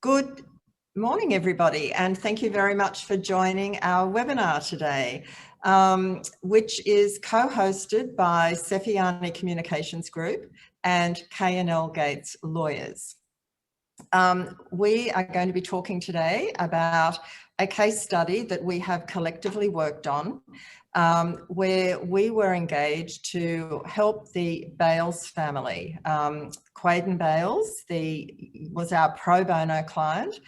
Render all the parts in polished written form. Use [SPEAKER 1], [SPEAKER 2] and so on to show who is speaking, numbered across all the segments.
[SPEAKER 1] Good morning, everybody, and thank you very much for joining our webinar today, which is co-hosted by Cefiani Communications Group and K&L Gates Lawyers. We are going to be talking today about a case study that we have collectively worked on, where we were engaged to help the Bales family. Quaden Bales was our pro bono client,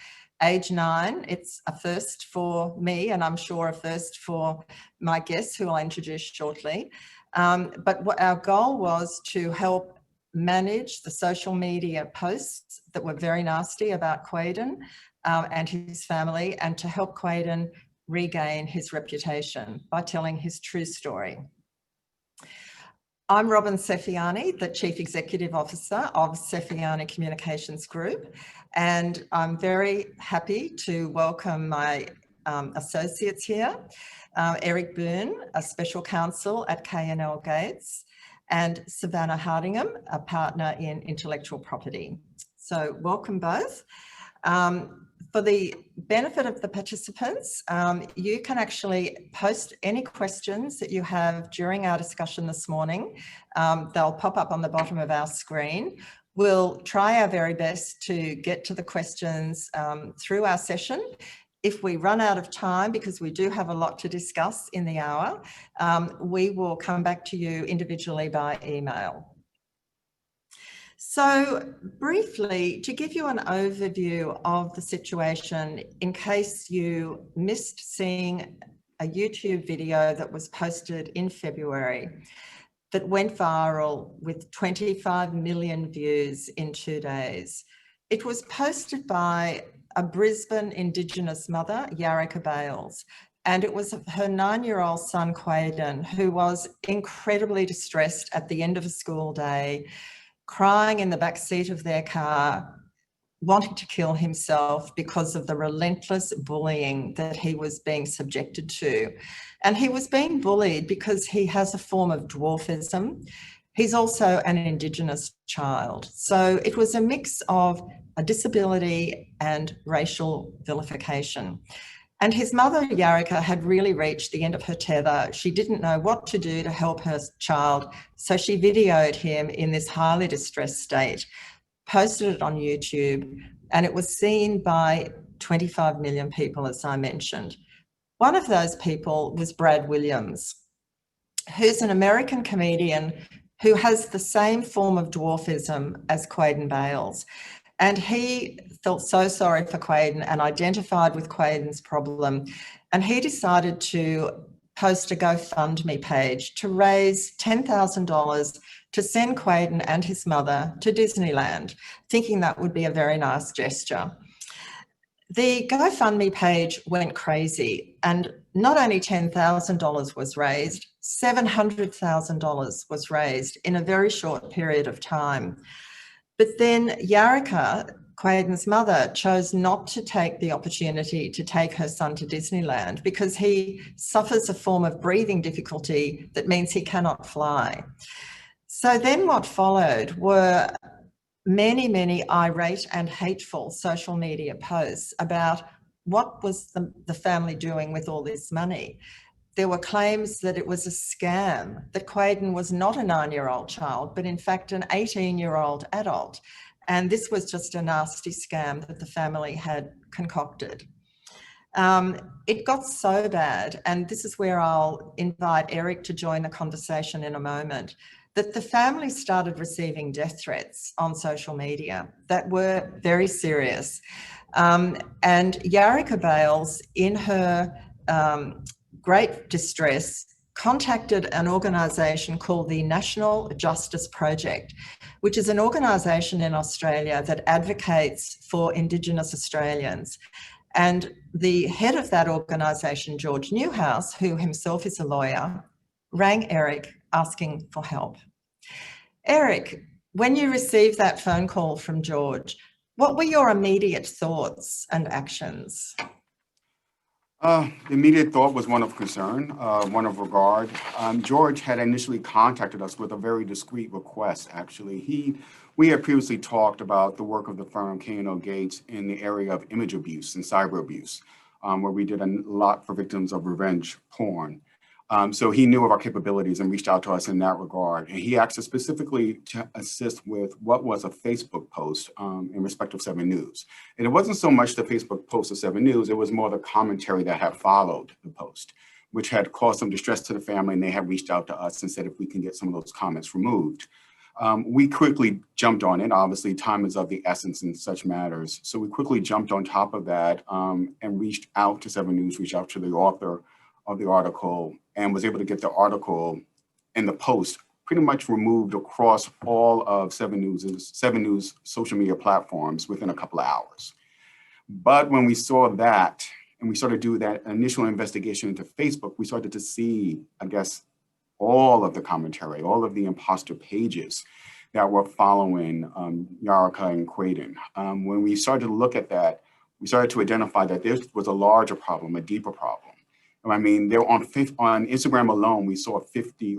[SPEAKER 1] age 9. It's a first for me, and I'm sure a first for my guests who I'll introduce shortly. But what our goal was to help manage the social media posts that were very nasty about Quaden and his family, and to help Quaden regain his reputation by telling his true story. I'm Robin Cefiani, the Chief Executive Officer of Cefiani Communications Group, and I'm very happy to welcome my associates here, Eric Boone, a Special Counsel at K&L Gates, and Savannah Hardingham, a partner in intellectual property. So welcome both. For the benefit of the participants, you can actually post any questions that you have during our discussion this morning. They'll pop up on the bottom of our screen. We'll try our very best to get to the questions through our session. If we run out of time, because we do have a lot to discuss in the hour, we will come back to you individually by email. So briefly, to give you an overview of the situation, in case you missed seeing a YouTube video that was posted in February that went viral with 25 million views in 2 days. It was posted by a Brisbane Indigenous mother, Jareka Bales, and it was her 9-year-old son, Quaden, who was incredibly distressed at the end of a school day, crying in the back seat of their car, wanting to kill himself because of the relentless bullying that he was being subjected to. And he was being bullied because he has a form of dwarfism. He's also an Indigenous child. So it was a mix of a disability and racial vilification. And his mother, Jareka, had really reached the end of her tether. She didn't know what to do to help her child, so she videoed him in this highly distressed state, posted it on YouTube, and it was seen by 25 million people, as I mentioned. One of those people was Brad Williams, who's an American comedian who has the same form of dwarfism as Quaden Bales. And he felt so sorry for Quaden and identified with Quaden's problem. And he decided to post a GoFundMe page to raise $10,000 to send Quaden and his mother to Disneyland, thinking that would be a very nice gesture. The GoFundMe page went crazy, and not only $10,000 was raised, $700,000 was raised in a very short period of time. But then Jareka, Quaden's mother, chose not to take the opportunity to take her son to Disneyland because he suffers a form of breathing difficulty that means he cannot fly. So then what followed were many, many irate and hateful social media posts about what was the family doing with all this money. There were claims that it was a scam, that Quaden was not a 9-year-old child, but in fact an 18-year-old adult. And this was just a nasty scam that the family had concocted. It got so bad, and this is where I'll invite Eric to join the conversation in a moment, that the family started receiving death threats on social media that were very serious. And Jareka Bales, in her great distress, contacted an organisation called the National Justice Project, which is an organisation in Australia that advocates for Indigenous Australians. And the head of that organisation, George Newhouse, who himself is a lawyer, rang Eric asking for help. Eric, when you received that phone call from George, what were your immediate thoughts and actions?
[SPEAKER 2] The immediate thought was one of concern, one of regard. George had initially contacted us with a very discreet request, actually. He we had previously talked about the work of the firm K&O Gates in the area of image abuse and cyber abuse, where we did a lot for victims of revenge porn. So he knew of our capabilities and reached out to us in that regard. And he asked us specifically to assist with what was a Facebook post in respect of 7 News. And it wasn't so much the Facebook post of 7 News, it was more the commentary that had followed the post, which had caused some distress to the family, and they had reached out to us and said if we can get some of those comments removed. We quickly jumped on it. Obviously, time is of the essence in such matters. So we quickly jumped on top of that and reached out to 7 News, reached out to the author of the article, and was able to get the article and the post pretty much removed across all of 7 News social media platforms within a couple of hours. But when we saw that, and we started to do that initial investigation into Facebook, we started to see, I guess, all of the commentary, all of the imposter pages that were following Jareka and Clayton. When we started to look at that, we started to identify that this was a larger problem, a deeper problem. I mean, there on Instagram alone, we saw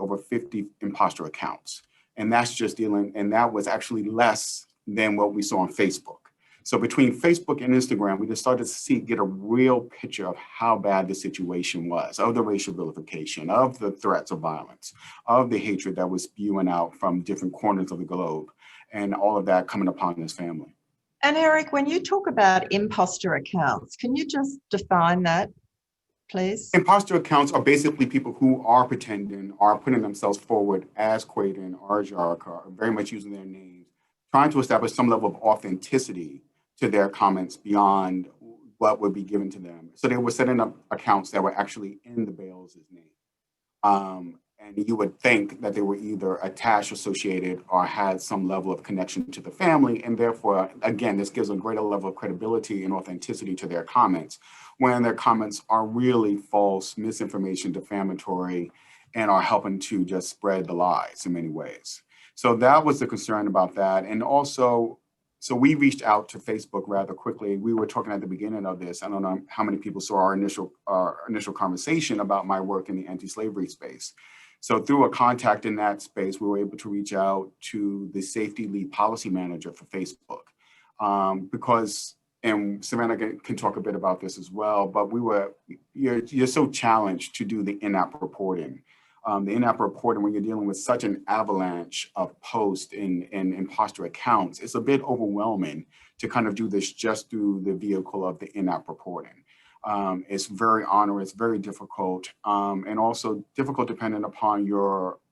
[SPEAKER 2] over 50 imposter accounts. And that's just and that was actually less than what we saw on Facebook. So between Facebook and Instagram, we just started to get a real picture of how bad the situation was, of the racial vilification, of the threats of violence, of the hatred that was spewing out from different corners of the globe, and all of that coming upon this family.
[SPEAKER 1] And Eric, when you talk about imposter accounts, can you just define that, please?
[SPEAKER 2] Imposter accounts are basically people who are pretending, are putting themselves forward as Clayton or Jareka, very much using their names, trying to establish some level of authenticity to their comments beyond what would be given to them. So they were setting up accounts that were actually in the Bales' name. And you would think that they were either attached, associated, or had some level of connection to the family. And therefore, again, this gives a greater level of credibility and authenticity to their comments, when their comments are really false, misinformation, defamatory, and are helping to just spread the lies in many ways. So that was the concern about that. And also, so we reached out to Facebook rather quickly. We were talking at the beginning of this. I don't know how many people saw our initial conversation about my work in the anti-slavery space. So through a contact in that space, we were able to reach out to the safety lead policy manager for Facebook because, and Savannah can talk a bit about this as well, but you're so challenged to do the in-app reporting. The in-app reporting, when you're dealing with such an avalanche of posts and imposter accounts, it's a bit overwhelming to kind of do this just through the vehicle of the in-app reporting. It's very onerous, very difficult, and also difficult depending upon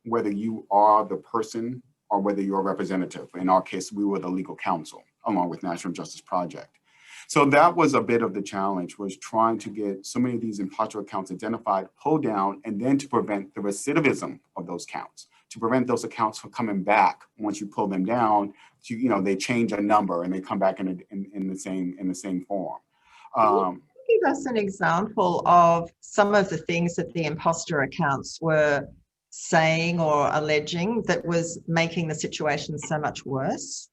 [SPEAKER 2] whether you are the person or whether you're a representative. In our case, we were the legal counsel along with National Justice Project. So that was a bit of the challenge, was trying to get so many of these imposter accounts identified, pulled down, and then to prevent the recidivism of those counts, to prevent those accounts from coming back once you pull them down. They change a number and they come back in the same form.
[SPEAKER 1] Give us an example of some of the things that the imposter accounts were saying or alleging that was making the situation so much worse?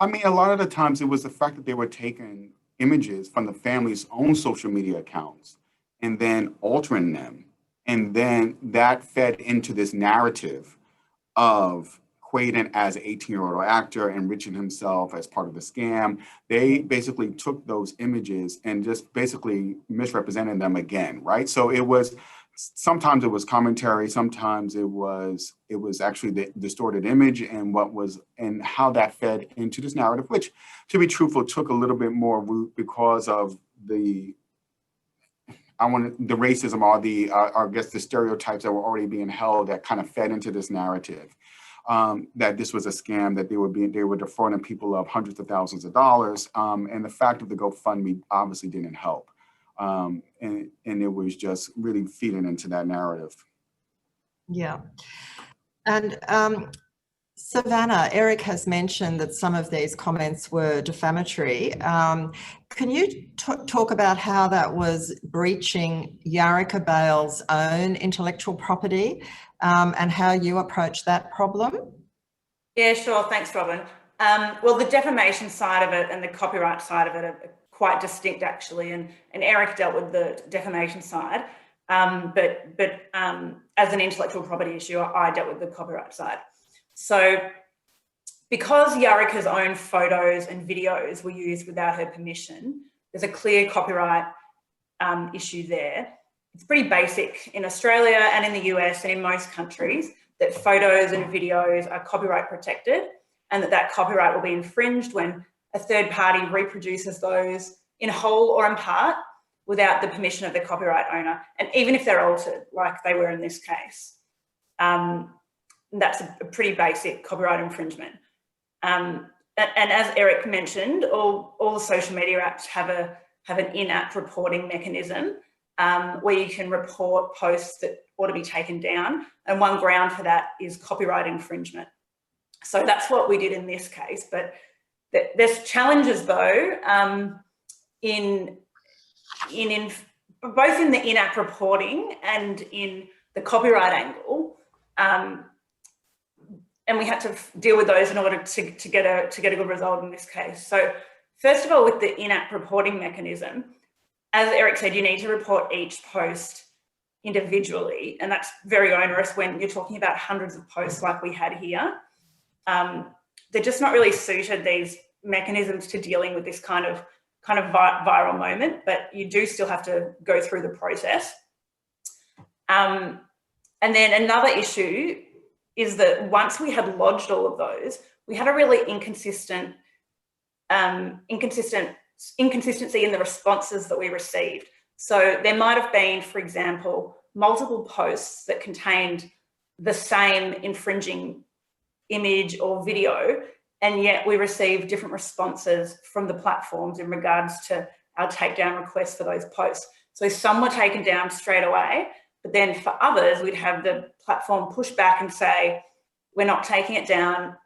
[SPEAKER 2] I mean, a lot of the times it was the fact that they were taking images from the family's own social media accounts and then altering them. And then that fed into this narrative of Clayton as an 18-year-old actor enriching himself as part of the scam. They basically took those images and just basically misrepresented them again, right? So sometimes it was commentary, sometimes it was actually the distorted image and how that fed into this narrative, which, to be truthful, took a little bit more root because of the racism or I guess the stereotypes that were already being held that kind of fed into this narrative. That this was a scam, that they were defrauding people of hundreds of thousands of dollars, and the fact of the GoFundMe obviously didn't help. And it was just really feeding into that narrative. Yeah.
[SPEAKER 1] And Savannah, Eric has mentioned that some of these comments were defamatory. Can you talk about how that was breaching Jareka Bale's own intellectual property and how you approach that problem?
[SPEAKER 3] Yeah, sure. Thanks, Robin. Well, the defamation side of it and the copyright side of it are quite distinct, actually, and Eric dealt with the defamation side, but as an intellectual property issue, I dealt with the copyright side. So because Jareka's own photos and videos were used without her permission, there's a clear copyright issue there. It's pretty basic in Australia and in the US and in most countries that photos and videos are copyright protected, and that copyright will be infringed when a third party reproduces those in whole or in part without the permission of the copyright owner, and even if they're altered like they were in this case. That's a pretty basic copyright infringement. And as Eric mentioned, all the social media apps have an in-app reporting mechanism where you can report posts that ought to be taken down, and one ground for that is copyright infringement. So that's what we did in this case, but there's challenges though in both in the in-app reporting and in the copyright angle, and we had to deal with those in order to get a good result in this case. So first of all, with the in-app reporting mechanism, as Eric said, you need to report each post individually, and that's very onerous when you're talking about hundreds of posts like we had here. They're just not really suited, these mechanisms, to dealing with this kind of viral moment, but you do still have to go through the process. And then another issue is that once we had lodged all of those, we had a really inconsistency in the responses that we received. So there might have been, for example, multiple posts that contained the same infringing image or video, and yet we received different responses from the platforms in regards to our takedown requests for those posts. So some were taken down straight away, but then for others, we'd have the platform push back and say, we're not taking it down.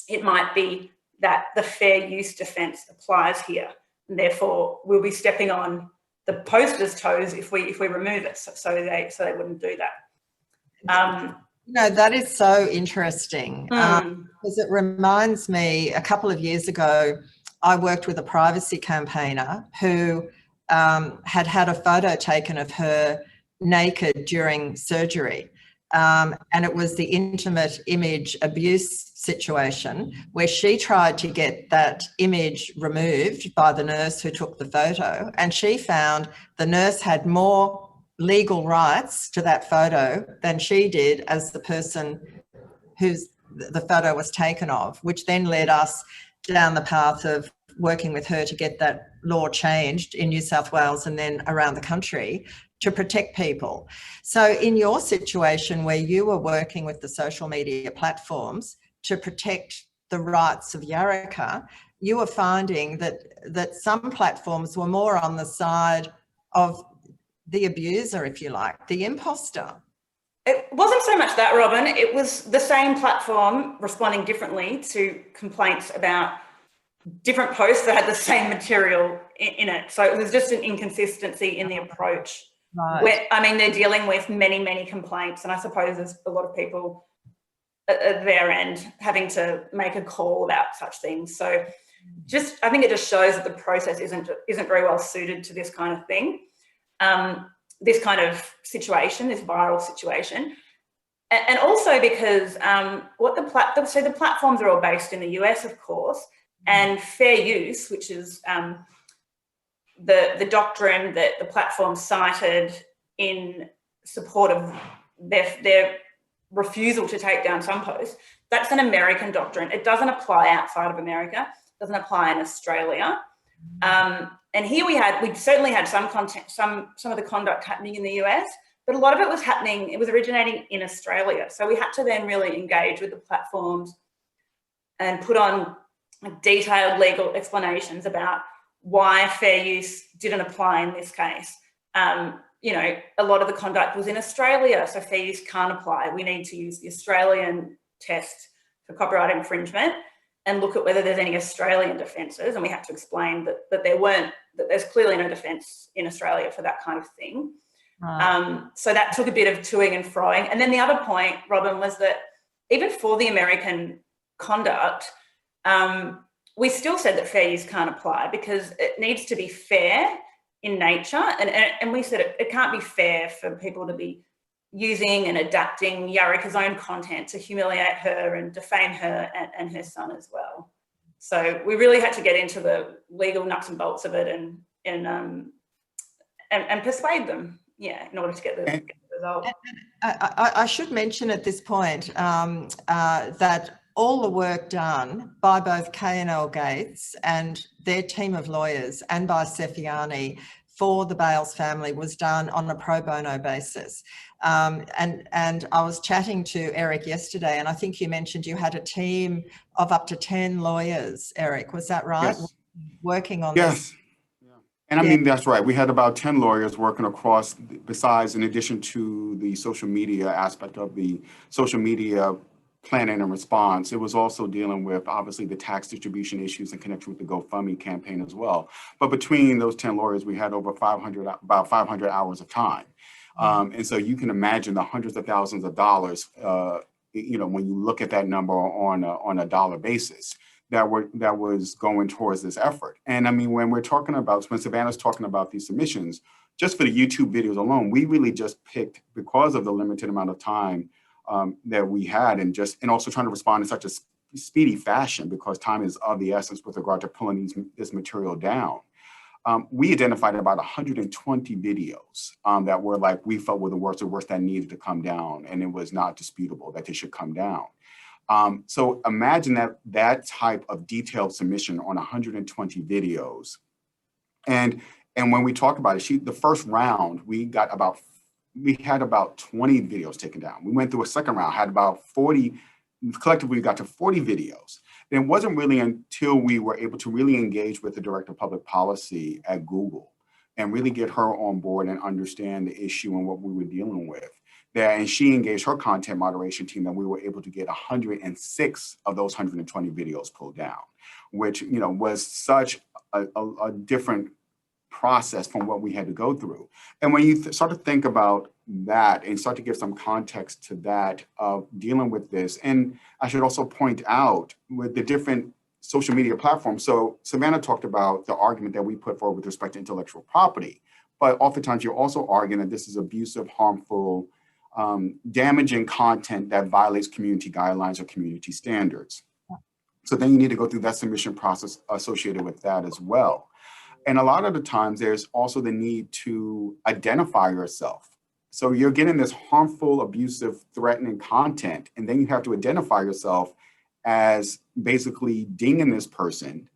[SPEAKER 3] It might be that the fair use defence applies here, and therefore we'll be stepping on the poster's toes if we remove it. So they wouldn't do that.
[SPEAKER 1] That is so interesting because it reminds me, a couple of years ago, I worked with a privacy campaigner who had a photo taken of her naked during surgery. And it was the intimate image abuse situation where she tried to get that image removed by the nurse who took the photo, and she found the nurse had more legal rights to that photo than she did as the person whose the photo was taken of, which then led us down the path of working with her to get that law changed in New South Wales and then around the country to protect people. So in your situation where you were working with the social media platforms to protect the rights of Jareka, you were finding that some platforms were more on the side of the abuser, if you like, the imposter.
[SPEAKER 3] It wasn't so much that, Robin. It was the same platform responding differently to complaints about different posts that had the same material in it. So it was just an inconsistency in the approach.
[SPEAKER 1] Right.
[SPEAKER 3] They're dealing with many, many complaints, and I suppose there's a lot of people at their end having to make a call about such things. So I think it just shows that the process isn't very well suited to this kind of thing. This kind of situation, this viral situation, and also because the platforms are all based in the US, of course, and fair use, which is the doctrine that the platform cited in support of their refusal to take down some posts, that's an American doctrine. It doesn't apply outside of America. It doesn't apply in Australia. And here we certainly had some content, some of the conduct happening in the US, but a lot of it was originating in Australia. So we had to then really engage with the platforms and put on detailed legal explanations about why fair use didn't apply in this case. A lot of the conduct was in Australia, so fair use can't apply. We need to use the Australian test for copyright infringement and look at whether there's any Australian defences, and we had to explain that there's clearly no defence in Australia for that kind of thing. Right. So that took a bit of toing and froing. And then the other point, Robin, was that even for the American conduct, we still said that fair use can't apply because it needs to be fair in nature. And we said it can't be fair for people to be using and adapting Jareka's own content to humiliate her and defame her and her son as well. So we really had to get into the legal nuts and bolts of it and persuade them, in order to get the result.
[SPEAKER 1] I should mention at this point that all the work done by both K&L Gates and their team of lawyers and by Sefiani for the Bales family was done on a pro bono basis. And I was chatting to Eric yesterday, and I think you mentioned you had a team of up to 10 lawyers, Eric, was that right?
[SPEAKER 2] Yes.
[SPEAKER 1] Working on this.
[SPEAKER 2] Yeah. And I mean, that's right. We had about 10 lawyers working across, besides, in addition to the social media aspect of the social media planning and response, it was also dealing with, obviously, the tax distribution issues in connection with the GoFundMe campaign as well. But between those 10 lawyers, we had over about 500 hours of time. And so you can imagine the hundreds of thousands of dollars, when you look at that number on a dollar basis, that was going towards this effort. And I mean, when Savannah's talking about these submissions, just for the YouTube videos alone, we really just picked, because of the limited amount of time that we had, and also trying to respond in such a speedy fashion, because time is of the essence with regard to pulling this material down. We identified about 120 videos that were we felt were the worst that needed to come down, and it was not disputable that they should come down. So imagine that type of detailed submission on 120 videos. And when we talk about it, the first round, we had about 20 videos taken down. We went through a second round, had about 40, collectively we got to 40 videos. And it wasn't really until we were able to really engage with the Director of Public Policy at Google and really get her on board and understand the issue and what we were dealing with. And she engaged her content moderation team, and we were able to get 106 of those 120 videos pulled down, which was such a different process from what we had to go through. And when you start to think about that and start to give some context to that of dealing with this, and I should also point out with the different social media platforms. So Savannah talked about the argument that we put forward with respect to intellectual property, but oftentimes you're also arguing that this is abusive, harmful, damaging content that violates community guidelines or community standards. So then you need to go through that submission process associated with that as well. And a lot of the times there's also the need to identify yourself. So you're getting this harmful, abusive, threatening content, and then you have to identify yourself as basically dinging this person.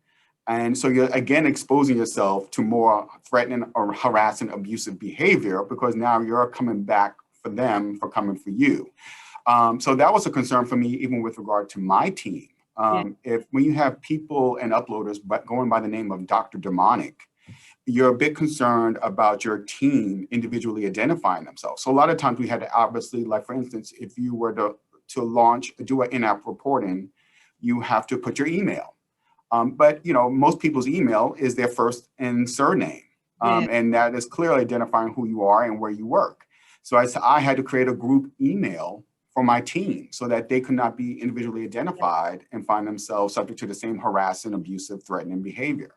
[SPEAKER 2] And so you're again exposing yourself to more threatening or harassing, abusive behavior, because now you're coming back for them for coming for you. So that was a concern for me, even with regard to my team. When you have people and uploaders going by the name of Dr. Demonic, you're a bit concerned about your team individually identifying themselves. So a lot of times we had to obviously, like for instance, if you were to do an in-app reporting, you have to put your email. But most people's email is their first and surname. And that is clearly identifying who you are and where you work. So I had to create a group email for my team so that they could not be individually identified and find themselves subject to the same harassing, abusive, threatening behavior.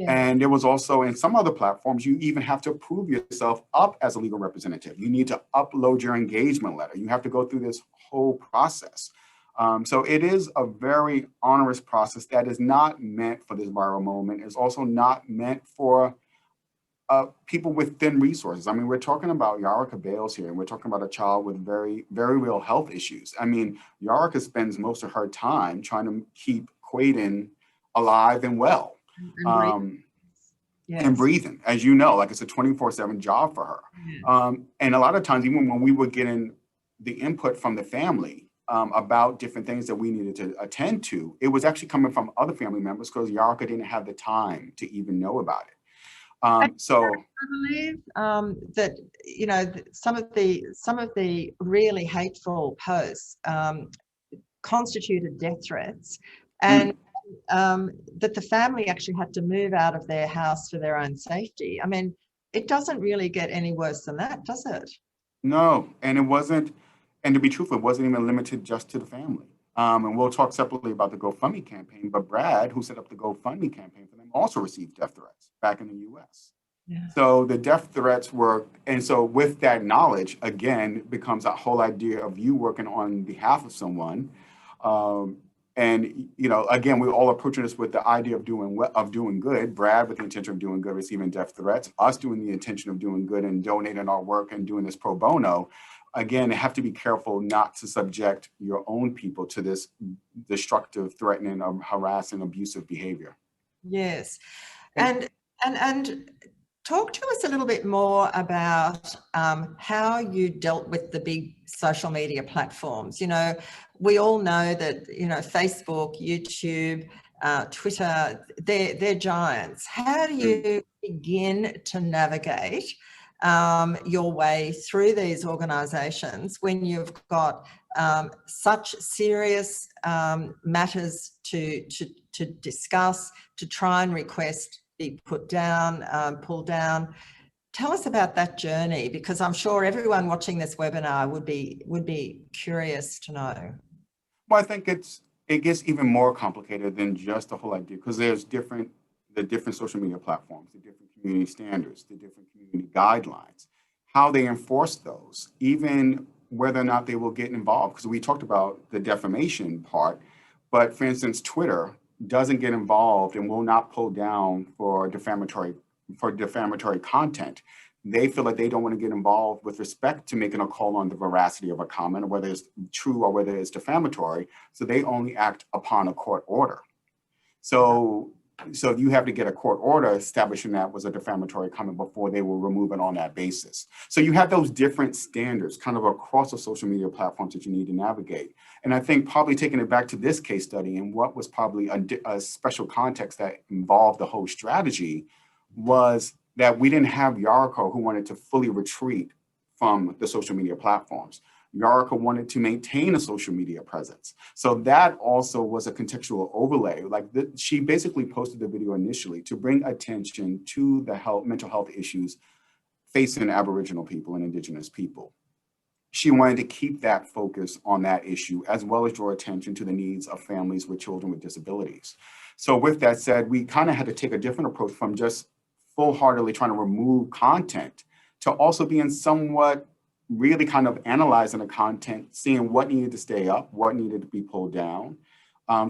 [SPEAKER 2] And there was also, in some other platforms, you even have to prove yourself up as a legal representative. You need to upload your engagement letter. You have to go through this whole process. So it is a very onerous process that is not meant for this viral moment. It's also not meant for people with thin resources. I mean, we're talking about Jareka Bales here, and we're talking about a child with very, very real health issues. I mean, Jareka spends most of her time trying to keep Clayton alive and well. And breathing, as you know, like it's a 24/7 job for her. And a lot of times, even when we were getting the input from the family about different things that we needed to attend to, it was actually coming from other family members because Jareka didn't have the time to even know about it. So
[SPEAKER 1] I believe that some of the really hateful posts constituted death threats, and that the family actually had to move out of their house for their own safety. I mean, it doesn't really get any worse than that, does it?
[SPEAKER 2] No, and it wasn't. And to be truthful, it wasn't even limited just to the family. And we'll talk separately about the GoFundMe campaign, but Brad, who set up the GoFundMe campaign for them, also received death threats back in the US.
[SPEAKER 1] Yeah.
[SPEAKER 2] So the death threats were, and so with that knowledge, again, becomes a whole idea of you working on behalf of someone. Um, and again, we're all approaching this with the idea of doing good. Brad with the intention of doing good, receiving death threats. Us doing the intention of doing good and donating our work and doing this pro bono. Again, have to be careful not to subject your own people to this destructive, threatening, harassing, abusive behavior.
[SPEAKER 1] Yes. And talk to us a little bit more about how you dealt with the big social media platforms. We all know that, Facebook, YouTube, Twitter, they're giants. How do you begin to navigate your way through these organisations when you've got such serious matters to discuss, to try and request be put down, pulled down? Tell us about that journey, because I'm sure everyone watching this webinar would be curious to know.
[SPEAKER 2] Well, I think it gets even more complicated than just the whole idea, because there's the different social media platforms, the different community standards, the different community guidelines, how they enforce those, even whether or not they will get involved. Because we talked about the defamation part, but for instance, Twitter doesn't get involved and will not pull down for defamatory content. They feel like they don't want to get involved with respect to making a call on the veracity of a comment, or whether it's true or whether it's defamatory. So they only act upon a court order. So you have to get a court order establishing that was a defamatory comment before they will remove it on that basis. So you have those different standards kind of across the social media platforms that you need to navigate. And I think probably taking it back to this case study and what was probably a special context that involved the whole strategy was that we didn't have Jareka who wanted to fully retreat from the social media platforms. Jareka wanted to maintain a social media presence. So that also was a contextual overlay. She basically posted the video initially to bring attention to the mental health issues facing Aboriginal people and Indigenous people. She wanted to keep that focus on that issue, as well as draw attention to the needs of families with children with disabilities. So with that said, we kind of had to take a different approach from just full-heartedly trying to remove content to also being somewhat really kind of analyzing the content, seeing what needed to stay up, what needed to be pulled down,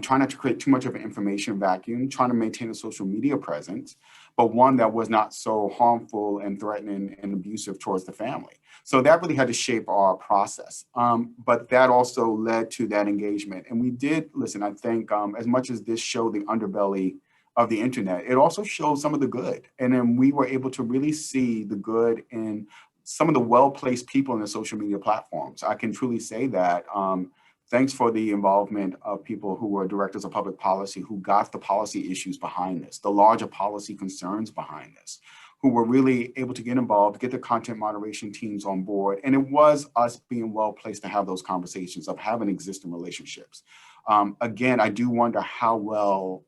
[SPEAKER 2] trying not to create too much of an information vacuum, trying to maintain a social media presence, but one that was not so harmful and threatening and abusive towards the family. So that really had to shape our process. But that also led to that engagement. And we did, listen, I think as much as this showed the underbelly of the internet, it also showed some of the good. And then we were able to really see the good in some of the well-placed people in the social media platforms. I can truly say that. Thanks for the involvement of people who were directors of public policy, who got the policy issues behind this, the larger policy concerns behind this, who were really able to get involved, get the content moderation teams on board. And it was us being well-placed to have those conversations, of having existing relationships. Again, I do wonder how well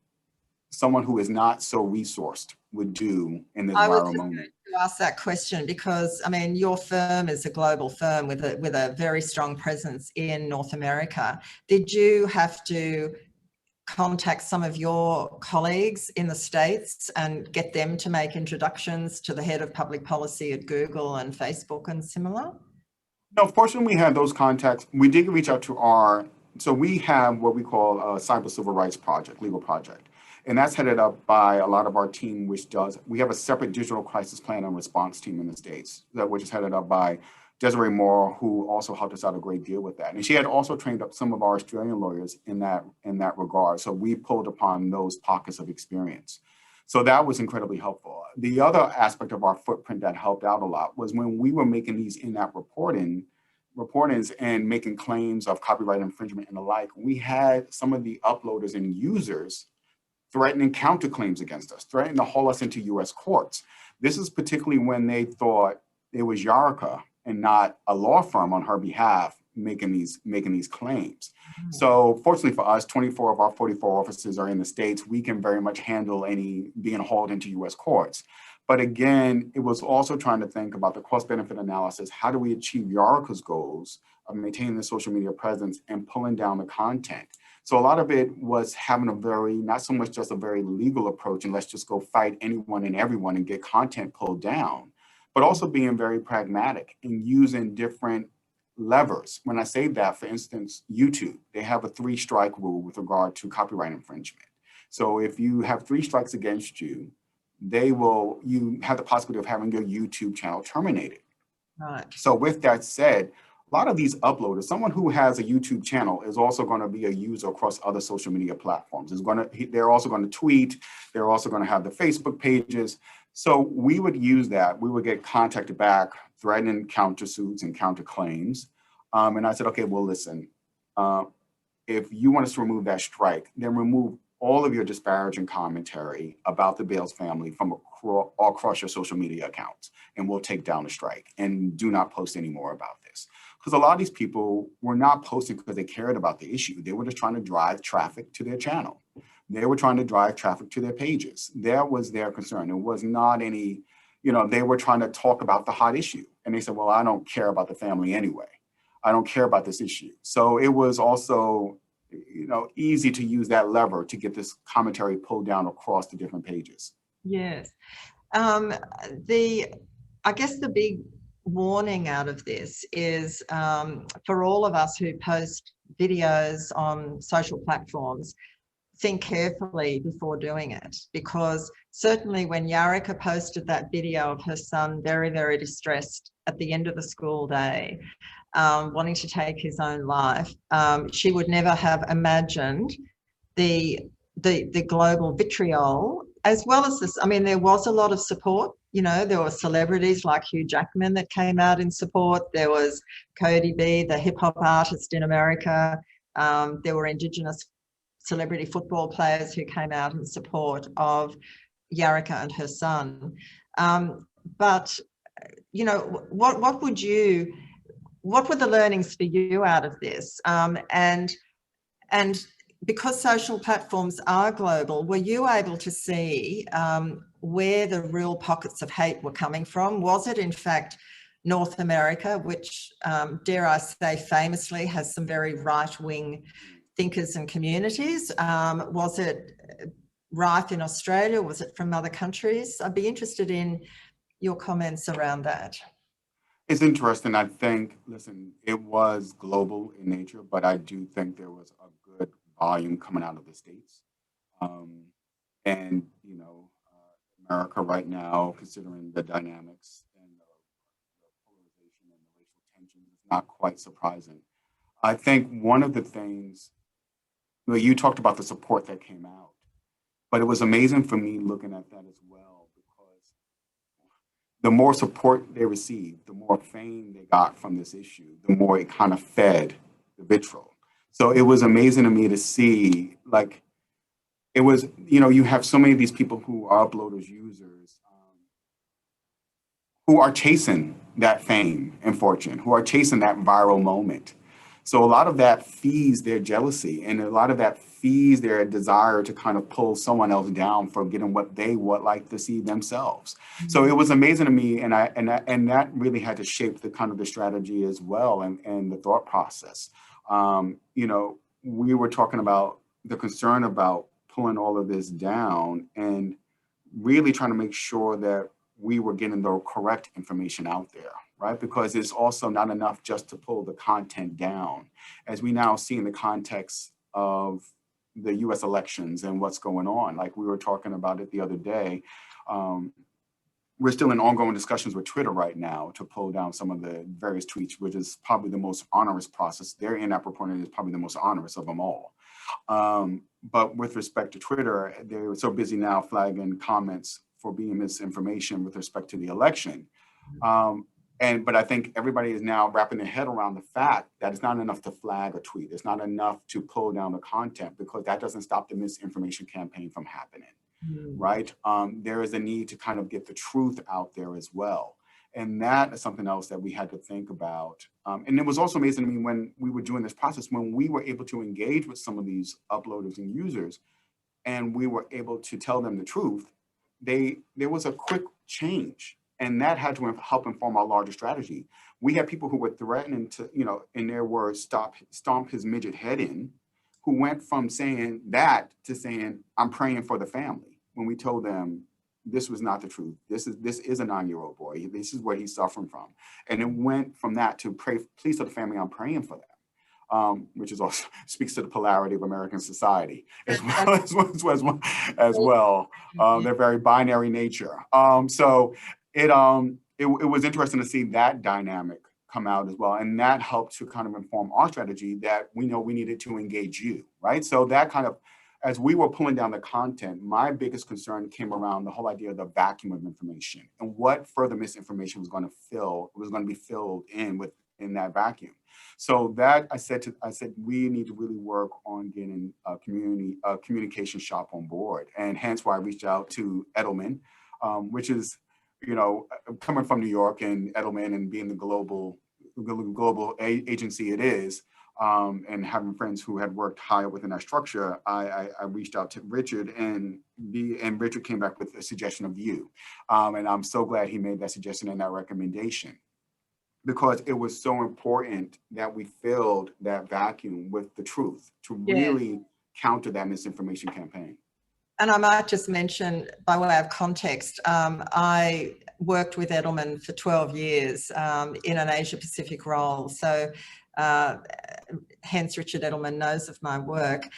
[SPEAKER 2] someone who is not so resourced would do in this viral moment.
[SPEAKER 1] To ask that question, because I mean, your firm is a global firm with a very strong presence in North America. Did you have to contact some of your colleagues in the States and get them to make introductions to the head of public policy at Google and Facebook and similar?
[SPEAKER 2] No, fortunately, we had those contacts. We did reach out to so we have what we call a cyber civil rights project, legal project. And that's headed up by a lot of our team, we have a separate digital crisis plan and response team in the States, which is headed up by Desiree Moore, who also helped us out a great deal with that. And she had also trained up some of our Australian lawyers in that regard. So we pulled upon those pockets of experience. So that was incredibly helpful. The other aspect of our footprint that helped out a lot was when we were making these in-app reportings and making claims of copyright infringement and the like, we had some of the uploaders and users threatening counterclaims against us, threatening to haul us into US courts. This is particularly when they thought it was Jareka and not a law firm on her behalf making these claims. Mm-hmm. So fortunately for us, 24 of our 44 offices are in the States. We can very much handle any being hauled into US courts. But again, it was also trying to think about the cost-benefit analysis. How do we achieve Jareka's goals of maintaining the social media presence and pulling down the content? So a lot of it was having a very, not so much just a very legal approach and let's just go fight anyone and everyone and get content pulled down, but also being very pragmatic and using different levers. When I say that, for instance, YouTube, they have a 3-strike rule with regard to copyright infringement. So if you have 3 strikes against you, you have the possibility of having your YouTube channel terminated.
[SPEAKER 1] Right.
[SPEAKER 2] So with that said, a lot of these uploaders, someone who has a YouTube channel is also going to be a user across other social media platforms. They're also going to tweet. They're also going to have the Facebook pages. So we would use that. We would get contacted back, threatening countersuits and counterclaims. And I said, okay, well, listen, if you want us to remove that strike, then remove all of your disparaging commentary about the Bales family from all across your social media accounts, and we'll take down the strike, and do not post any more about this. Because a lot of these people were not posting because they cared about the issue. They were just trying to drive traffic to their channel. They were trying to drive traffic to their pages. That was their concern. It was not any, they were trying to talk about the hot issue. And they said, well, I don't care about the family anyway. I don't care about this issue. So it was also, easy to use that lever to get this commentary pulled down across the different pages.
[SPEAKER 1] Yes. I guess the big warning out of this is for all of us who post videos on social platforms, think carefully before doing it, because certainly when Jareka posted that video of her son very, very distressed at the end of the school day, wanting to take his own life, she would never have imagined the global vitriol, as well as this. I mean, there was a lot of support. There were celebrities like Hugh Jackman that came out in support. There was Cody B, the hip hop artist in America. There were Indigenous celebrity football players who came out in support of Jareka and her son. But what were the learnings for you out of this? And because social platforms are global, were you able to see where the real pockets of hate were coming from? Was it in fact North America, which dare I say famously has some very right-wing thinkers and communities? Was it rife in Australia? Was it from other countries? I'd be interested in your comments around that.
[SPEAKER 2] It's interesting. I think, listen, it was global in nature, but I do think there was a good volume coming out of the States. America right now, considering the dynamics and the polarization and the racial tensions, is not quite surprising. I think one of the things, you talked about the support that came out, but it was amazing for me looking at that as well, because the more support they received, the more fame they got from this issue, the more it kind of fed the vitriol. So it was amazing to me to see, it was, you have so many of these people who are uploaders, users, who are chasing that fame and fortune, who are chasing that viral moment. So a lot of that feeds their jealousy, and a lot of that feeds their desire to kind of pull someone else down for getting what they would like to see themselves. Mm-hmm. So it was amazing to me, and that really had to shape the kind of the strategy as well, and the thought process. We were talking about the concern about pulling all of this down and really trying to make sure that we were getting the correct information out there, right? Because it's also not enough just to pull the content down. As we now see in the context of the US elections and what's going on, like we were talking about it the other day, we're still in ongoing discussions with Twitter right now to pull down some of the various tweets, which is probably the most onerous process. Their in-app reporting is probably the most onerous of them all. But with respect to Twitter, they're so busy now flagging comments for being misinformation with respect to the election. But I think everybody is now wrapping their head around the fact that it's not enough to flag a tweet. It's not enough to pull down the content, because that doesn't stop the misinformation campaign from happening, right? There is a need to kind of get the truth out there as well. And that is something else that we had to think about. And it was also amazing to me when we were doing this process, when we were able to engage with some of these uploaders and users, and we were able to tell them the truth, there was a quick change. And that had to help inform our larger strategy. We had people who were threatening to, in their words, stomp his midget head in, who went from saying that to saying, I'm praying for the family, when we told them this was not the truth. This is a 9-year-old boy. This is what he's suffering from. And it went from that to pray, please tell the family I'm praying for them, which is also speaks to the polarity of American society as well. Their very binary nature. So it was interesting to see that dynamic come out as well. And that helped to kind of inform our strategy that we know we needed to engage you, right? So that kind of, as we were pulling down the content, my biggest concern came around the whole idea of the vacuum of information and what further misinformation was going to be filled in that vacuum. So that I said we need to really work on getting a communication shop on board, and hence why I reached out to Edelman, which is, you know, coming from New York and Edelman and being the global agency it is, and having friends who had worked higher within that structure, I reached out to Richard, and Richard came back with a suggestion of you. And I'm so glad he made that suggestion and that recommendation, because it was so important that we filled that vacuum with the truth to really counter that misinformation campaign.
[SPEAKER 1] And I might just mention, by way of context, I worked with Edelman for 12 years in an Asia Pacific role. So hence Richard Edelman knows of my work.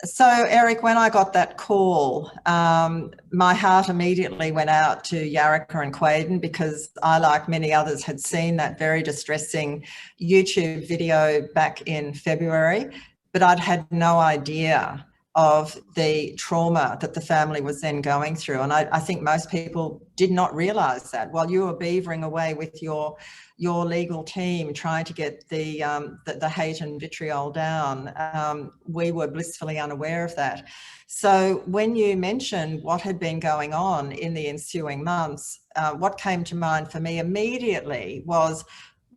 [SPEAKER 1] So Eric, when I got that call, my heart immediately went out to Jareka and Clayton, because I, like many others, had seen that very distressing YouTube video back in February, but I'd had no idea of the trauma that the family was then going through. And I think most people did not realise that. While you were beavering away with your legal team trying to get the hate and vitriol down, we were blissfully unaware of that. So when you mentioned what had been going on in the ensuing months, what came to mind for me immediately was,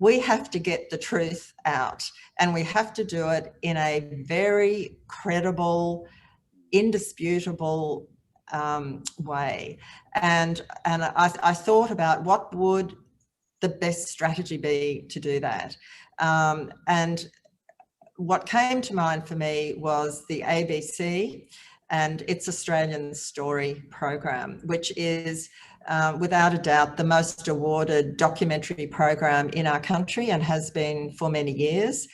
[SPEAKER 1] we have to get the truth out, and we have to do it in a very credible, indisputable way. And I thought about what would the best strategy be to do that. And what came to mind for me was the ABC and its Australian Story program, which is without a doubt the most awarded documentary program in our country, and has been for many years.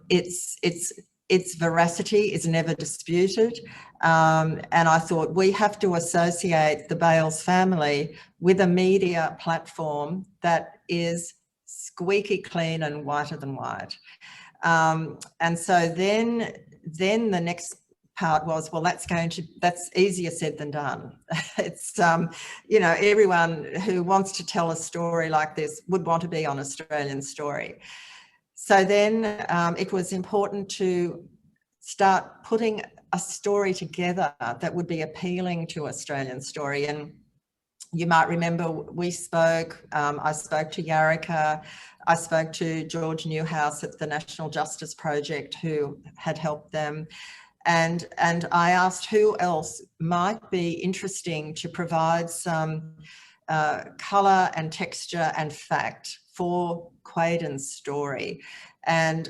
[SPEAKER 1] Its veracity is never disputed. And I thought, we have to associate the Bales family with a media platform that is squeaky clean and whiter than white. And so then the next part was, well, that's easier said than done. It's, you know, everyone who wants to tell a story like this would want to be on Australian Story. So then it was important to start putting a story together that would be appealing to Australian Story. And you might remember we spoke, I spoke to Jareka, I spoke to George Newhouse at the National Justice Project, who had helped them. And I asked who else might be interesting to provide some colour and texture and fact for Quaden's story. And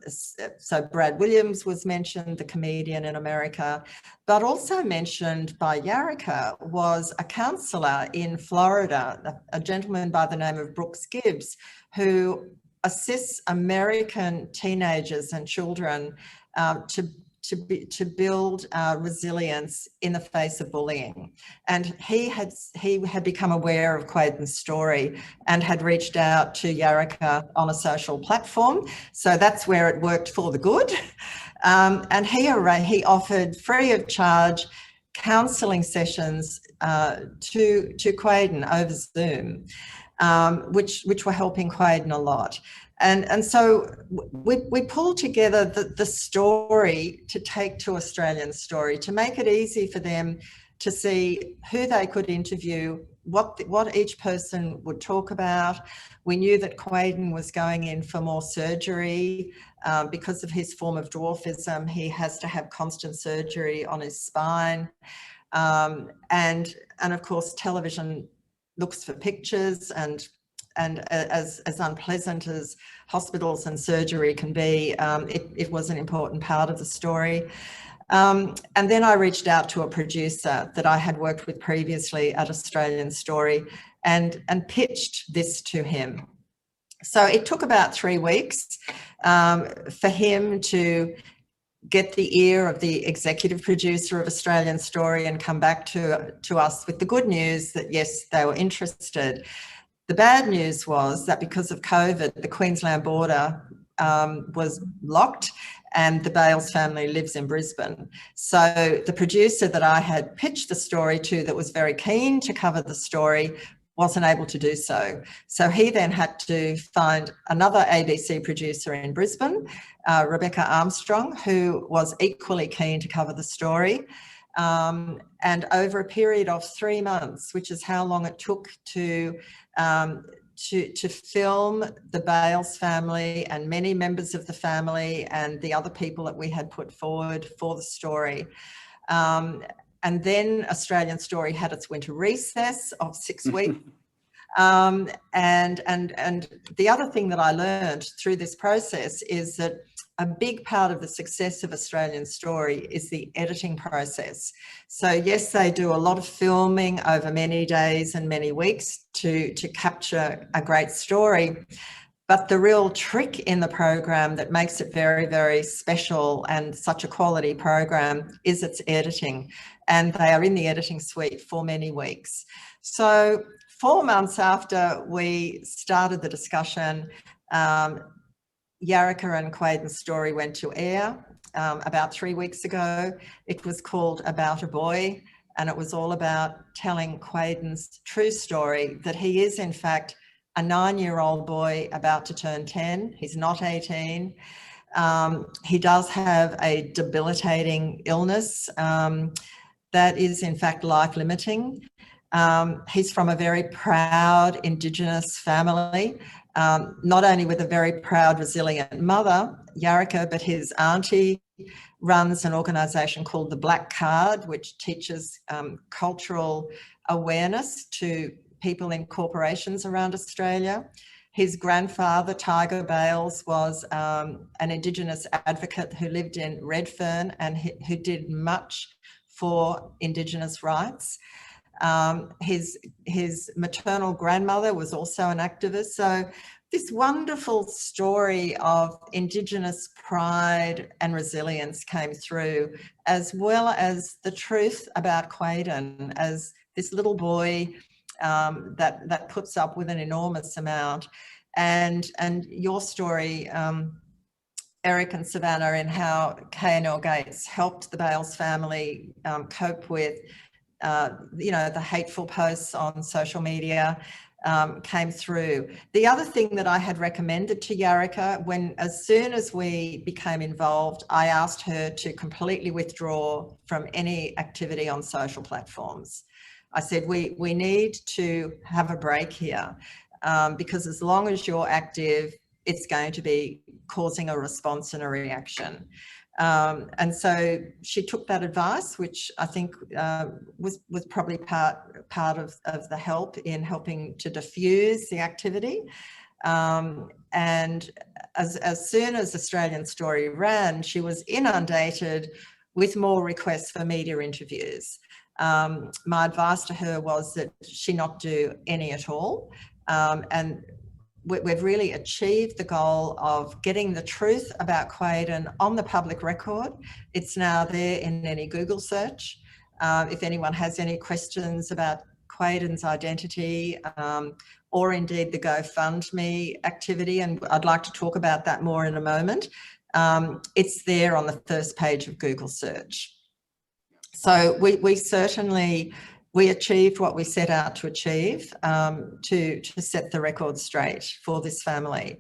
[SPEAKER 1] so Brad Williams was mentioned, the comedian in America, but also mentioned by Jareka was a counsellor in Florida, a gentleman by the name of Brooks Gibbs, who assists American teenagers and children to build resilience in the face of bullying. And he had become aware of Quaden's story and had reached out to Jareka on a social platform. So that's where it worked for the good. And he offered free of charge counselling sessions to Quaden over Zoom, which were helping Quaden a lot. And so we pulled together the story to take to Australian Story, to make it easy for them to see who they could interview, what each person would talk about. We knew that Quaden was going in for more surgery because of his form of dwarfism. He has to have constant surgery on his spine. And of course, television looks for pictures, and as unpleasant as hospitals and surgery can be, it was an important part of the story. And then I reached out to a producer that I had worked with previously at Australian Story and pitched this to him. So it took about 3 weeks for him to get the ear of the executive producer of Australian Story and come back to us with the good news that, yes, they were interested. The bad news was that because of COVID, the Queensland border was locked and the Bales family lives in Brisbane. So the producer that I had pitched the story to that was very keen to cover the story wasn't able to do so. So he then had to find another ABC producer in Brisbane, Rebecca Armstrong, who was equally keen to cover the story. And over a period of 3 months, which is how long it took to film the Bales family and many members of the family and the other people that we had put forward for the story. And then Australian Story had its winter recess of 6 weeks. And the other thing that I learned through this process is that a big part of the success of Australian Story is the editing process. So yes, they do a lot of filming over many days and many weeks to capture a great story. But the real trick in the program that makes it very, very special and such a quality program is its editing. And they are in the editing suite for many weeks. So 4 months after we started the discussion, Jareka and Clayton's story went to air about 3 weeks ago. It was called About a Boy, and it was all about telling Clayton's true story that he is, in fact, a 9-year-old boy about to turn 10. He's not 18. He does have a debilitating illness that is, in fact, life-limiting. He's from a very proud Indigenous family, not only with a very proud, resilient mother, Jareka, but his auntie runs an organisation called the Black Card, which teaches cultural awareness to people in corporations around Australia. His grandfather, Tiger Bales, was an Indigenous advocate who lived in Redfern and who did much for Indigenous rights. His maternal grandmother was also an activist. So this wonderful story of Indigenous pride and resilience came through, as well as the truth about Clayton as this little boy that puts up with an enormous amount. And your story, Eric and Savannah, in how K&L Gates helped the Bales family cope with the hateful posts on social media came through. The other thing that I had recommended to Jareka, as soon as we became involved, I asked her to completely withdraw from any activity on social platforms. I said, we need to have a break here because as long as you're active, it's going to be causing a response and a reaction. And so she took that advice, which I think was probably part of the help in helping to diffuse the activity. And as soon as Australian Story ran, she was inundated with more requests for media interviews. My advice to her was that she not do any at all. And we've really achieved the goal of getting the truth about Clayton on the public record. It's now there in any Google search. If anyone has any questions about Clayton's identity or indeed the GoFundMe activity, and I'd like to talk about that more in a moment, it's there on the first page of Google search. So we certainly achieved what we set out to achieve to set the record straight for this family.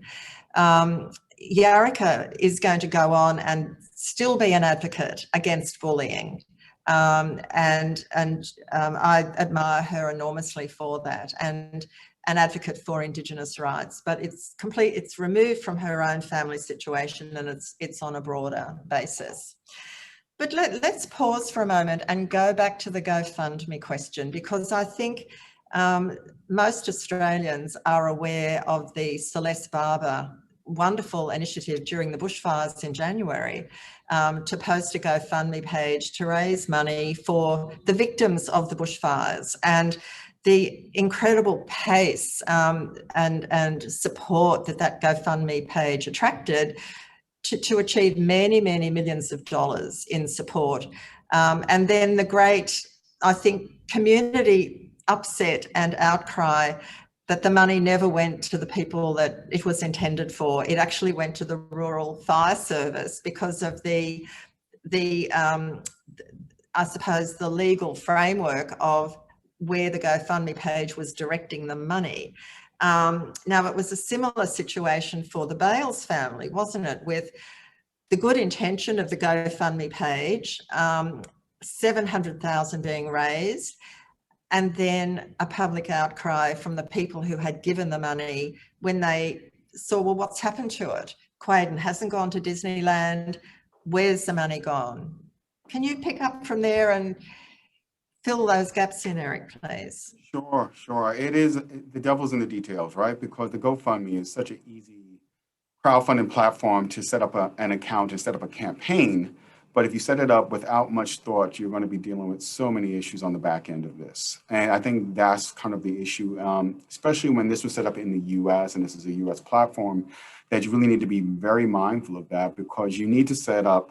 [SPEAKER 1] Jareka is going to go on and still be an advocate against bullying. And I admire her enormously for that, and an advocate for Indigenous rights, but it's removed from her own family situation, and it's on a broader basis. But let's pause for a moment and go back to the GoFundMe question, because I think Most Australians are aware of the Celeste Barber wonderful initiative during the bushfires in January to post a GoFundMe page to raise money for the victims of the bushfires, and the incredible pace and support that GoFundMe page attracted to achieve many, many millions of dollars in support. And then the great, I think, community upset and outcry that the money never went to the people that it was intended for. It actually went to the Rural Fire Service because of the I suppose, the legal framework of where the GoFundMe page was directing the money. Now, it was a similar situation for the Bales family, wasn't it? With the good intention of the GoFundMe page, 700,000 being raised, and then a public outcry from the people who had given the money when they saw, well, what's happened to it? Clayton hasn't gone to Disneyland. Where's the money gone? Can you pick up from there and fill those gaps in, Eric, please?
[SPEAKER 2] Sure. It is, the devil's in the details, right? Because the GoFundMe is such an easy crowdfunding platform to set up an account and set up a campaign. But if you set it up without much thought, you're going to be dealing with so many issues on the back end of this. And I think that's kind of the issue, especially when this was set up in the US and this is a US platform, that you really need to be very mindful of that, because you need to set up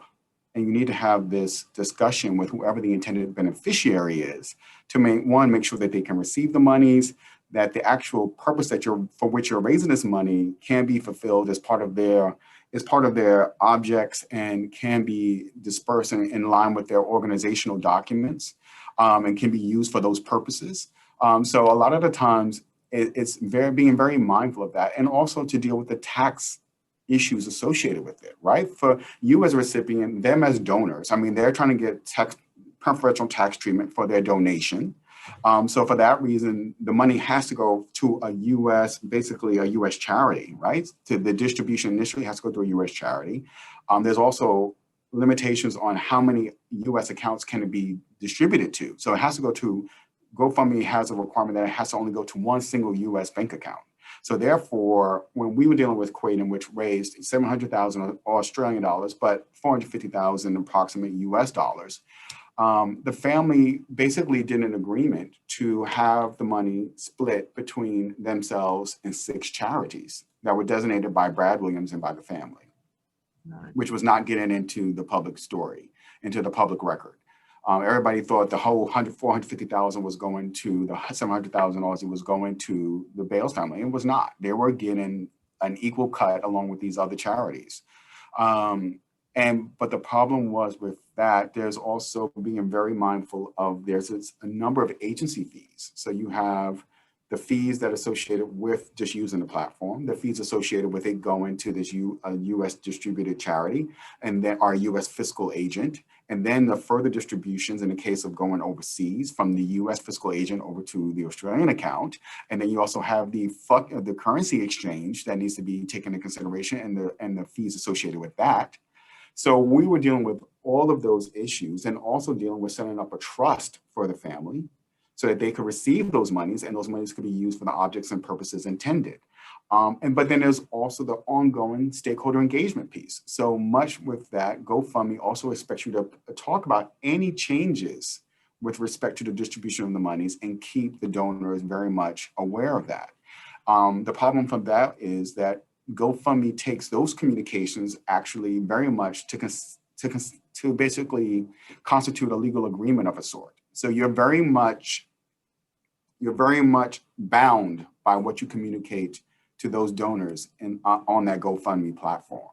[SPEAKER 2] and you need to have this discussion with whoever the intended beneficiary is to make sure that they can receive the monies, that the actual purpose for which you're raising this money can be fulfilled as part of their objects and can be dispersed in line with their organizational documents, and can be used for those purposes. So a lot of the times it's being very mindful of that, and also to deal with the tax issues associated with it, right? For you as a recipient, them as donors, I mean, they're trying to get preferential tax treatment for their donation. So for that reason, the money has to go to basically a US charity, right? To the distribution initially has to go to a US charity. There's also limitations on how many US accounts can it be distributed to. So it has to go to, GoFundMe has a requirement that it has to only go to one single US bank account. So therefore, when we were dealing with Clayton, which raised 700,000 Australian dollars, but 450,000 approximate US dollars, the family basically did an agreement to have the money split between themselves and 6 charities that were designated by Brad Williams and by the family, which was not getting into the public story, into the public record. Everybody thought the whole 450,000 was going to the 700,000 Aussie was going to the Bales family. It was not. They were getting an equal cut along with these other charities. But the problem was with that, there's also being very mindful of there's a number of agency fees. So you have the fees that are associated with just using the platform, the fees associated with it going to this US distributed charity, and then our US fiscal agent, and then the further distributions in the case of going overseas from the US fiscal agent over to the Australian account. And then you also have the currency exchange that needs to be taken into consideration and the fees associated with that. So we were dealing with all of those issues and also dealing with setting up a trust for the family so that they could receive those monies and those monies could be used for the objects and purposes intended. But then there's also the ongoing stakeholder engagement piece. So much with that, GoFundMe also expects you to talk about any changes with respect to the distribution of the monies and keep the donors very much aware of that. The problem from that is that GoFundMe takes those communications actually very much to basically constitute a legal agreement of a sort. So you're very much bound by what you communicate to those donors on that GoFundMe platform,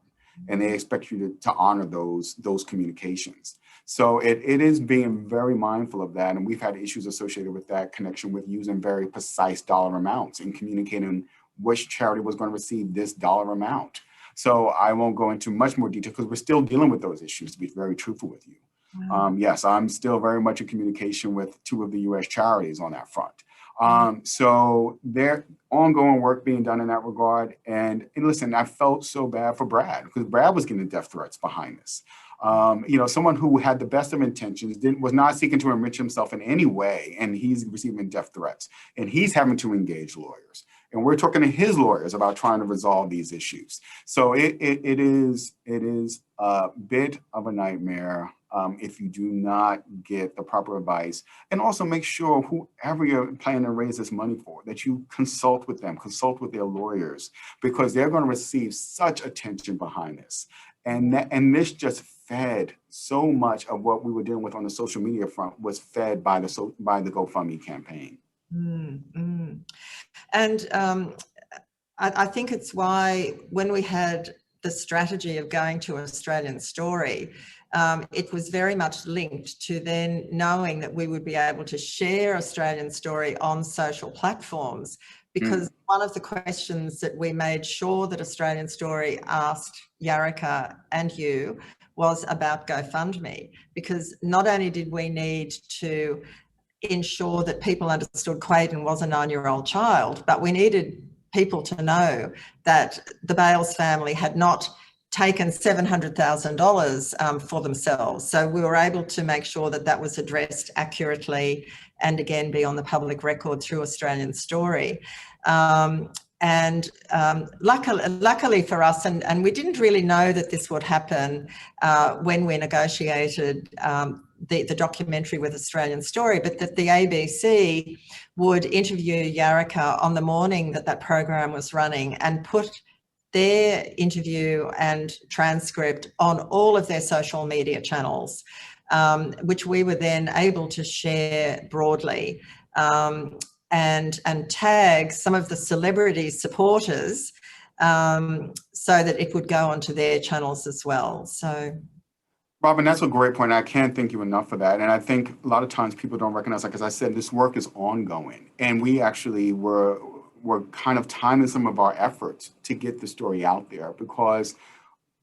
[SPEAKER 2] and they expect you to honor those communications. So it is being very mindful of that, and we've had issues associated with that connection with using very precise dollar amounts and communicating which charity was going to receive this dollar amount. So I won't go into much more detail because we're still dealing with those issues, to be very truthful with you. Wow. Yes, I'm still very much in communication with 2 of the US charities on that front. So there ongoing work being done in that regard. And listen, I felt so bad for Brad because Brad was getting death threats behind this. Someone who had the best of intentions, was not seeking to enrich himself in any way, and he's receiving death threats, and he's having to engage lawyers. And we're talking to his lawyers about trying to resolve these issues. So it is a bit of a nightmare if you do not get the proper advice. And also make sure whoever you're planning to raise this money for, that you consult with them, consult with their lawyers, because they're going to receive such attention behind this. And this just fed so much of what we were dealing with on the social media front was fed by the GoFundMe campaign.
[SPEAKER 1] Mm-hmm. And I think it's why when we had the strategy of going to Australian Story, it was very much linked to then knowing that we would be able to share Australian Story on social platforms, because one of the questions that we made sure that Australian Story asked Jareka and you was about GoFundMe, because not only did we need to ensure that people understood Clayton was a 9-year-old child, but we needed people to know that the Bales family had not taken $700,000 for themselves. So we were able to make sure that that was addressed accurately and again be on the public record through Australian Story. Luckily for us, and we didn't really know that this would happen when we negotiated the documentary with Australian Story, but that the ABC would interview Jareka on the morning that program was running and put their interview and transcript on all of their social media channels, which we were then able to share broadly. And tag some of the celebrity supporters so that it would go onto their channels as well. So,
[SPEAKER 2] Robin, that's a great point. I can't thank you enough for that. And I think a lot of times people don't recognize, like as I said, this work is ongoing. And we actually were kind of timing some of our efforts to get the story out there, because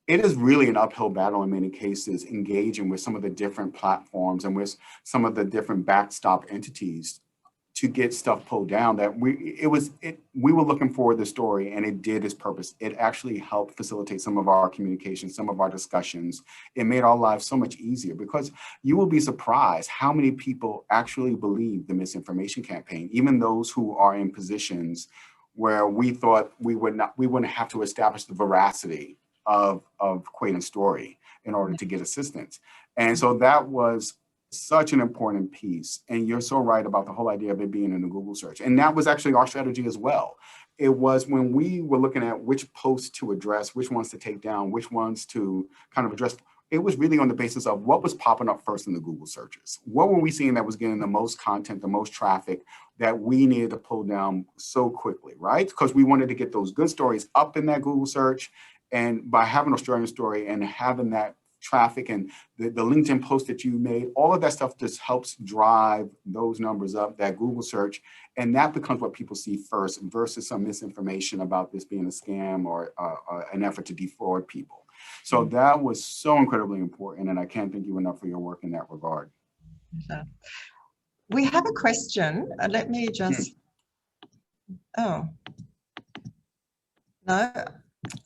[SPEAKER 2] it is really an uphill battle in many cases, engaging with some of the different platforms and with some of the different backstop entities to get stuff pulled down. That we were looking for the story, and it did its purpose. It actually helped facilitate some of our communication, some of our discussions. It made our lives so much easier, because you will be surprised how many people actually believe the misinformation campaign, even those who are in positions where we thought we wouldn't have to establish the veracity of Clayton's story in order to get assistance. And so that was such an important piece. And you're so right about the whole idea of it being in the Google search. And that was actually our strategy as well. It was when we were looking at which posts to address, which ones to take down, which ones to kind of address, it was really on the basis of what was popping up first in the Google searches. What were we seeing that was getting the most content, the most traffic that we needed to pull down so quickly, right? Because we wanted to get those good stories up in that Google search. And by having Australian Story and having that traffic and the LinkedIn post that you made, all of that stuff just helps drive those numbers up, that Google search, and that becomes what people see first versus some misinformation about this being a scam or an effort to defraud people. So that was so incredibly important, and I can't thank you enough for your work in that regard.
[SPEAKER 1] We have a question. Let me just, oh, no.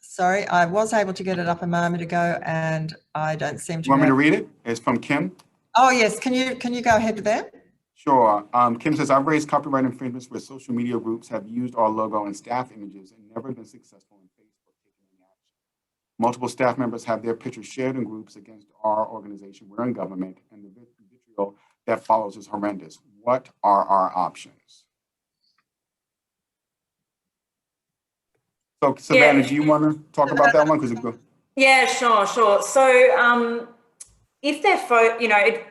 [SPEAKER 1] Sorry, I was able to get it up a moment ago, and I don't seem to.
[SPEAKER 2] You want me to read it? It's from Kim.
[SPEAKER 1] Oh yes, can you go ahead with that?
[SPEAKER 2] Sure. Kim says, I've raised copyright infringements where social media groups have used our logo and staff images and never been successful in Facebook taking any action. Multiple staff members have their pictures shared in groups against our organization. We're in government, and the vitriol that follows is horrendous. What are our options? So, Savannah, do you want to talk about that one?
[SPEAKER 3] Yeah, sure. So if they're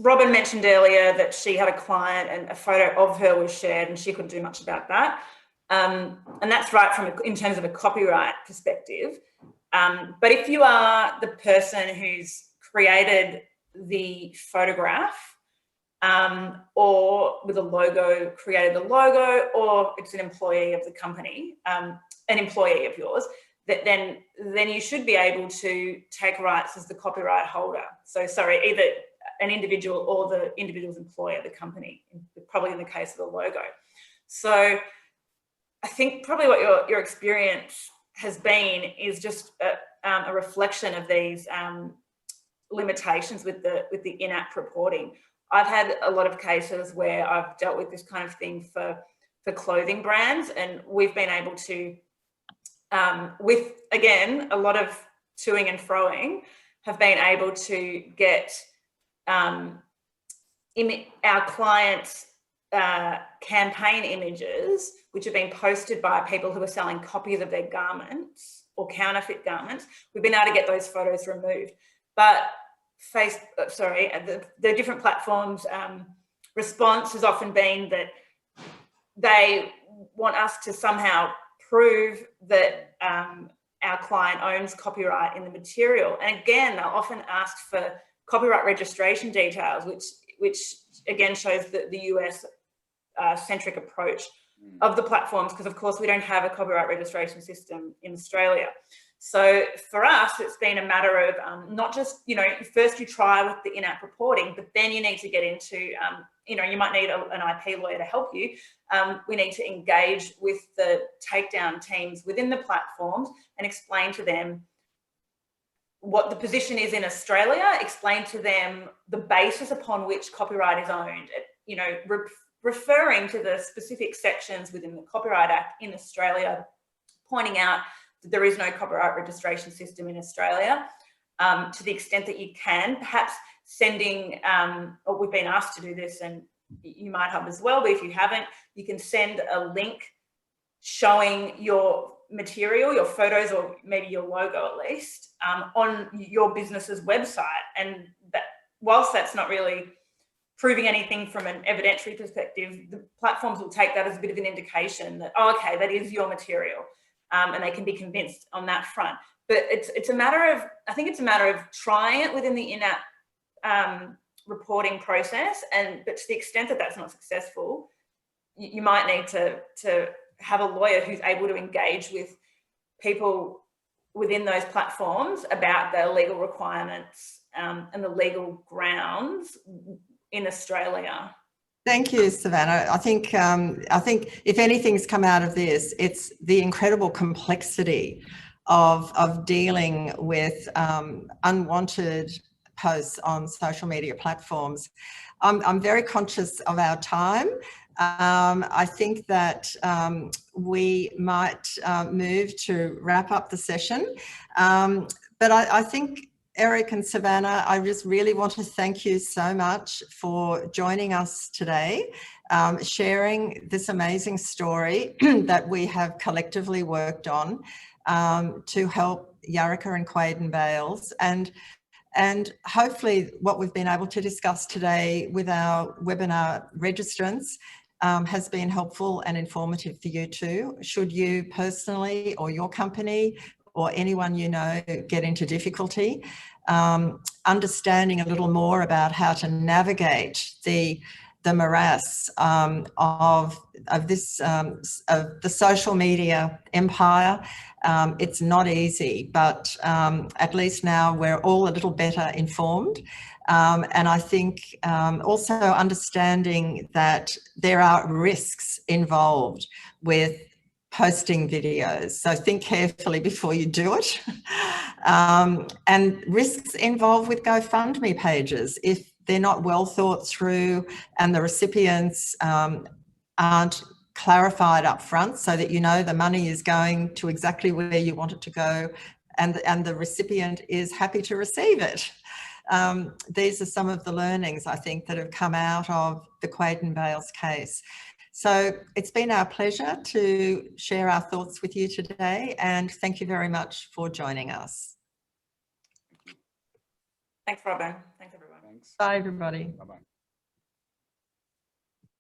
[SPEAKER 3] Robin mentioned earlier that she had a client and a photo of her was shared and she couldn't do much about that. And that's right in terms of a copyright perspective. But if you are the person who's created the photograph or with a logo, created the logo, or it's an employee of the company, an employee of yours, that then you should be able to take rights as the copyright holder. So sorry, either an individual or the individual's employer, the company, probably in the case of the logo. So I think probably what your experience has been is just a reflection of these limitations with the in-app reporting. I've had a lot of cases where I've dealt with this kind of thing for clothing brands, and we've been able to, with, again, a lot of toing and froing, have been able to get our clients' campaign images, which have been posted by people who are selling copies of their garments or counterfeit garments. We've been able to get those photos removed. But the different platforms' response has often been that they want us to somehow prove that our client owns copyright in the material. And again, they'll often ask for copyright registration details, which again shows the US centric approach of the platforms, because of course we don't have a copyright registration system in Australia. So for us, it's been a matter of not just, first you try with the in-app reporting, but then you need to get into, you might need an IP lawyer to help you. We need to engage with the takedown teams within the platforms and explain to them what the position is in Australia, explain to them the basis upon which copyright is owned, referring to the specific sections within the Copyright Act in Australia, pointing out that there is no copyright registration system in Australia, to the extent that you can, perhaps sending, or we've been asked to do this and you might have as well, but if you haven't, you can send a link showing your material, your photos, or maybe your logo at least, on your business's website. And that, whilst that's not really proving anything from an evidentiary perspective, the platforms will take that as a bit of an indication that, oh, okay, that is your material. And they can be convinced on that front. But it's a matter of, I think it's a matter of trying it within the in-app reporting process. But to the extent that that's not successful, you might need to have a lawyer who's able to engage with people within those platforms about their legal requirements and the legal grounds in Australia.
[SPEAKER 1] Thank you, Savannah. I think if anything's come out of this, it's the incredible complexity of dealing with unwanted posts on social media platforms. I'm very conscious of our time. I think that we might move to wrap up the session. But I think, Eric and Savannah, I just really want to thank you so much for joining us today, sharing this amazing story that we have collectively worked on to help Jareka and Clayton Bales. And hopefully what we've been able to discuss today with our webinar registrants has been helpful and informative for you too. Should you personally or your company or anyone you know get into difficulty, understanding a little more about how to navigate the morass of the social media empire. It's not easy, but at least now we're all a little better informed. And I think also understanding that there are risks involved with posting videos. So think carefully before you do it. And risks involved with GoFundMe pages if they're not well thought through and the recipients aren't clarified up front so that you know the money is going to exactly where you want it to go and the recipient is happy to receive it. These are some of the learnings, I think, that have come out of the Clayton Bales case. So it's been our pleasure to share our thoughts with you today, and thank you very much for joining us.
[SPEAKER 3] Thanks, Robin. Thanks, everyone.
[SPEAKER 2] Thanks.
[SPEAKER 1] Bye, everybody.
[SPEAKER 2] Bye-bye.